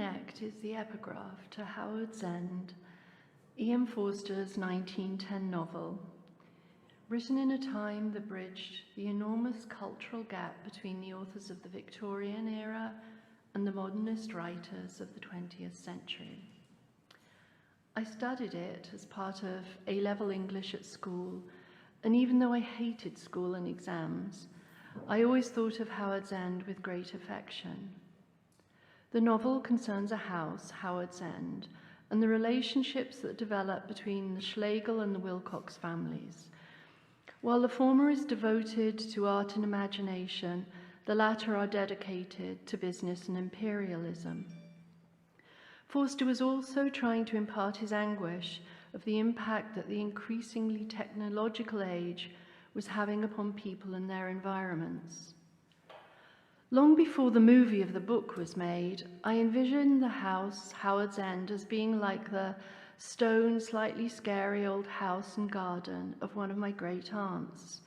Connect is the epigraph to Howard's End, Ian Forster's 1910 novel, written in a time that bridged the enormous cultural gap between the authors of the Victorian era and the modernist writers of the 20th century. I studied it as part of A-level English at school, and even though I hated school and exams, I always thought of Howard's End with great affection. The novel concerns a house, Howard's End, and the relationships that develop between the Schlegel and the Wilcox families. While the former is devoted to art and imagination, the latter are dedicated to business and imperialism. Forster was also trying to impart his anguish of the impact that the increasingly technological age was having upon people and their environments. Long before the movie of the book was made, I envisioned the house, Howard's End, as being like the stone, slightly scary old house and garden of one of my great aunts.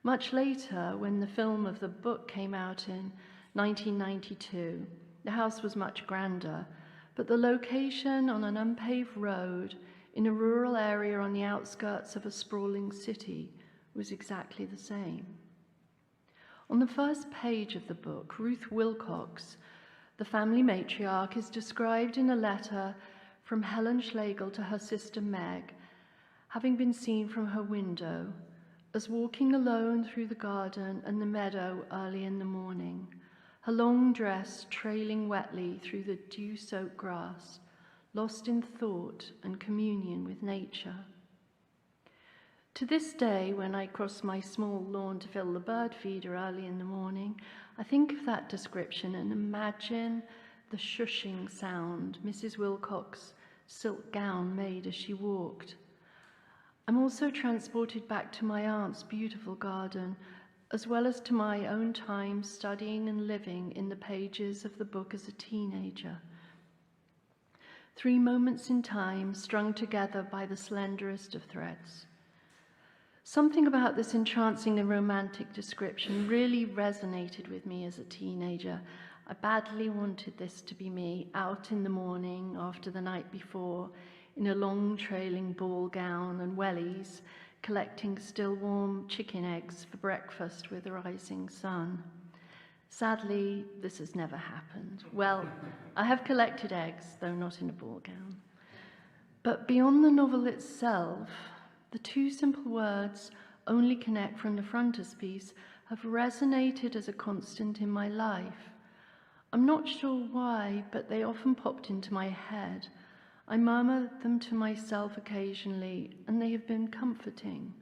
Much later, when the film of the book came out in 1992, the house was much grander, but the location on an unpaved road in a rural area on the outskirts of a sprawling city was exactly the same. On the first page of the book, Ruth Wilcox, the family matriarch, is described in a letter from Helen Schlegel to her sister Meg, having been seen from her window, as walking alone through the garden and the meadow early in the morning, her long dress trailing wetly through the dew-soaked grass, lost in thought and communion with nature. To this day, when I cross my small lawn to fill the bird feeder early in the morning, I think of that description and imagine the shushing sound Mrs. Wilcox's silk gown made as she walked. I'm also transported back to my aunt's beautiful garden, as well as to my own time studying and living in the pages of the book as a teenager. 3 moments in time strung together by the slenderest of threads. Something about this entrancing and romantic description really resonated with me as a teenager. I badly wanted this to be me, out in the morning after the night before, in a long trailing ball gown and wellies, collecting still warm chicken eggs for breakfast with the rising sun. Sadly, this has never happened. Well, I have collected eggs, though not in a ball gown. But beyond the novel itself, the 2 simple words, "only connect" from the frontispiece, have resonated as a constant in my life. I'm not sure why, but they often popped into my head. I murmur them to myself occasionally, and they have been comforting.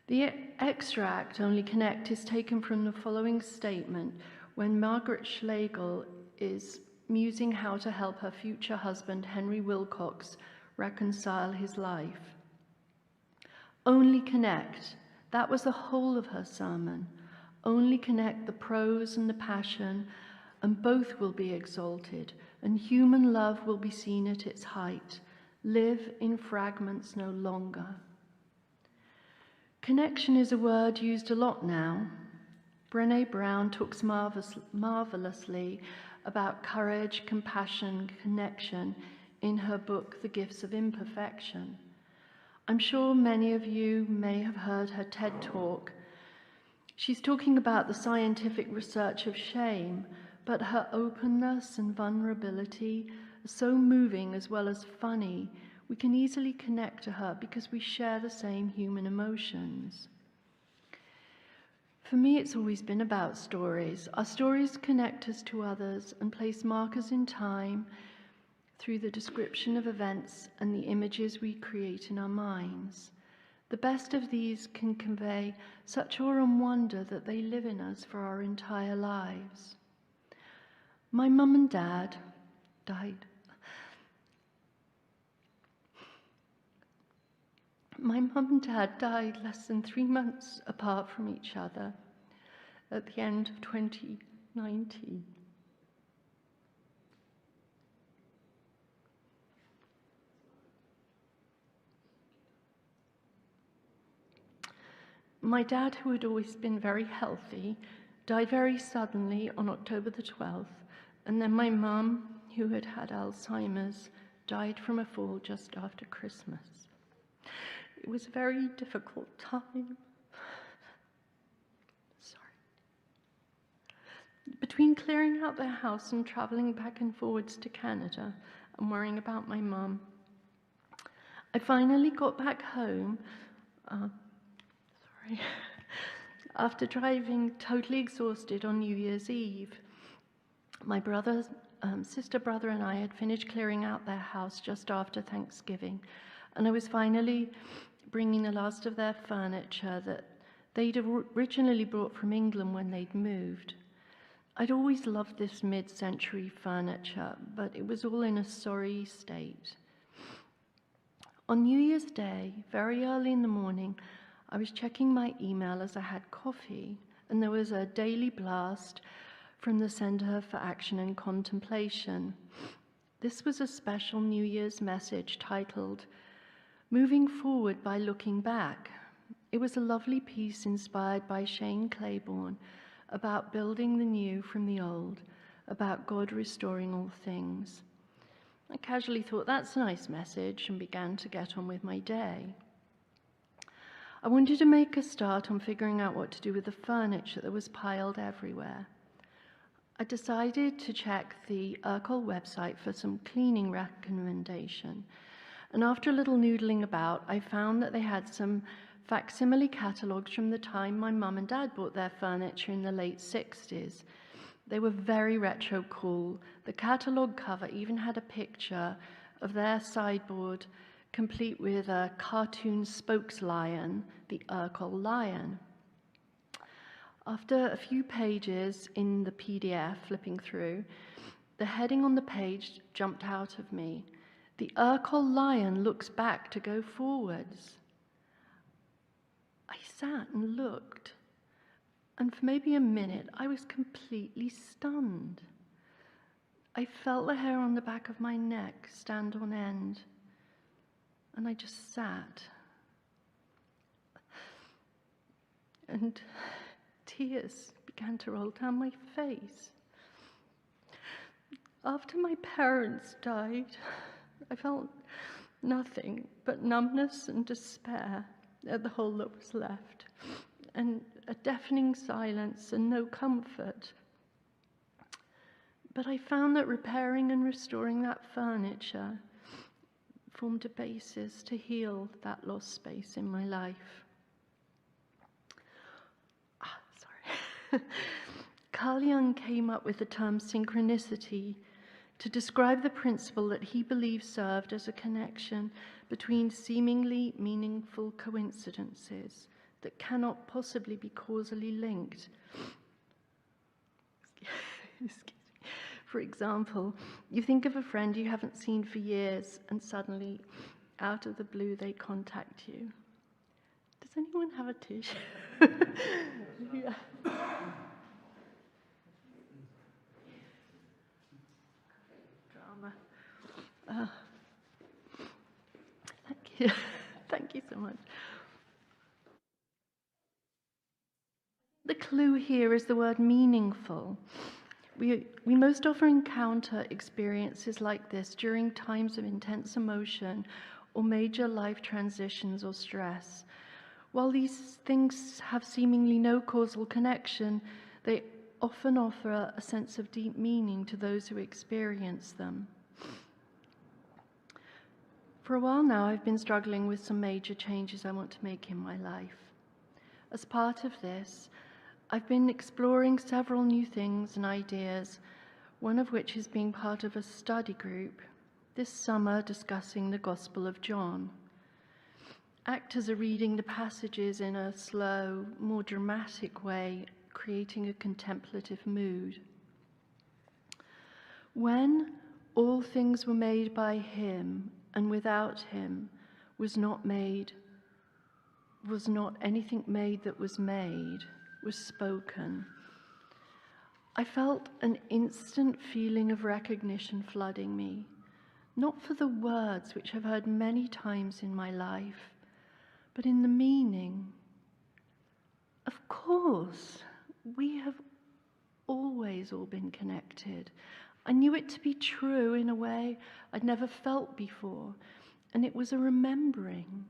The extract, "only connect," is taken from the following statement when Margaret Schlegel is musing how to help her future husband, Henry Wilcox, reconcile his life. Only connect. That was the whole of her sermon. Only connect the prose and the passion, and both will be exalted, and human love will be seen at its height. Live in fragments no longer. Connection is a word used a lot now. Brené Brown talks marvelously about courage, compassion, connection in her book, The Gifts of Imperfection. I'm sure many of you may have heard her TED Talk. She's talking about the scientific research of shame, but her openness and vulnerability are so moving as well as funny. We can easily connect to her because we share the same human emotions. For me, it's always been about stories. Our stories connect us to others and place markers in time through the description of events and the images we create in our minds. The best of these can convey such awe and wonder that they live in us for our entire lives. My mum and dad died. My mum and dad died less than 3 months apart from each other at the end of 2019. My dad, who had always been very healthy, died very suddenly on October the 12th And then my mum, who had had Alzheimer's, died from a fall just after Christmas. It was a very difficult time. Sorry. Between clearing out their house and traveling back and forwards to Canada and worrying about my mum, I finally got back home, after driving totally exhausted on New Year's Eve. My sister, brother, and I had finished clearing out their house just after Thanksgiving, and I was finally bringing the last of their furniture that they'd originally brought from England when they'd moved. I'd always loved this mid-century furniture, but it was all in a sorry state. On New Year's Day, very early in the morning, I was checking my email as I had coffee, and there was a daily blast from the Center for Action and Contemplation. This was a special New Year's message titled, "Moving Forward by Looking Back." It was a lovely piece inspired by Shane Claiborne about building the new from the old, about God restoring all things. I casually thought, that's a nice message, and began to get on with my day. I wanted to make a start on figuring out what to do with the furniture that was piled everywhere. I decided to check the Urkel website for some cleaning recommendation, and after a little noodling about, I found that they had some facsimile catalogues from the time my mum and dad bought their furniture in the late 60s. They were very retro cool. The catalogue cover even had a picture of their sideboard, complete with a cartoon spokes lion, the Urkel lion. After a few pages in the PDF, flipping through, the heading on the page jumped out of me. The Urkel lion looks back to go forwards. I sat and looked, and for maybe a minute, I was completely stunned. I felt the hair on the back of my neck stand on end, and I just sat. And tears began to roll down my face. After my parents died, I felt nothing but numbness and despair at the hole that was left, and a deafening silence and no comfort. But I found that repairing and restoring that furniture formed a basis to heal that lost space in my life. Carl Jung came up with the term synchronicity to describe the principle that he believes served as a connection between seemingly meaningful coincidences that cannot possibly be causally linked. For example, you think of a friend you haven't seen for years, and suddenly, out of the blue, they contact you. Does anyone have a tissue? Yeah. Drama. Thank you. Thank you so much. The clue here is the word meaningful. We most often encounter experiences like this during times of intense emotion or major life transitions or stress. While these things have seemingly no causal connection, they often offer a sense of deep meaning to those who experience them. For a while now, I've been struggling with some major changes I want to make in my life. As part of this, I've been exploring several new things and ideas, one of which is being part of a study group this summer discussing the Gospel of John. Actors are reading the passages in a slow, more dramatic way, creating a contemplative mood. When all things were made by him, and without him was not anything made that was made, was spoken, I felt an instant feeling of recognition flooding me, not for the words which I've heard many times in my life, but in the meaning. Of course, we have always all been connected. I knew it to be true in a way I'd never felt before, and it was a remembering.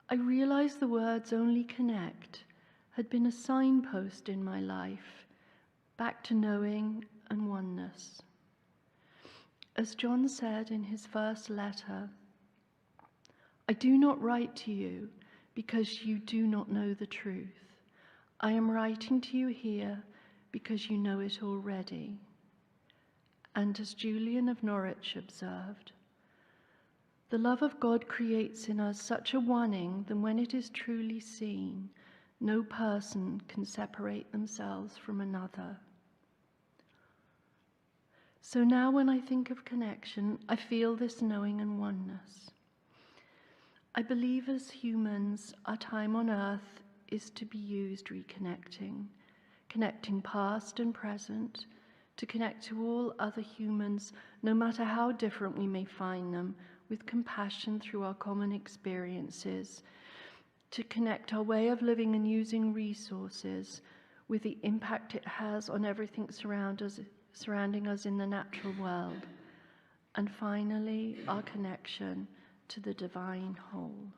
I realized the words "only connect" had been a signpost in my life, back to knowing and oneness. As John said in his first letter, "I do not write to you because you do not know the truth. I am writing to you here because you know it already." And as Julian of Norwich observed, "The love of God creates in us such a oneing that when it is truly seen, no person can separate themselves from another." So now when I think of connection, I feel this knowing and oneness. I believe as humans, our time on earth is to be used reconnecting, connecting past and present, to connect to all other humans, no matter how different we may find them, with compassion through our common experiences, to connect our way of living and using resources with the impact it has on everything surrounding us in the natural world, and finally, our connection to the divine whole.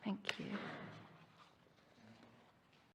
Thank you.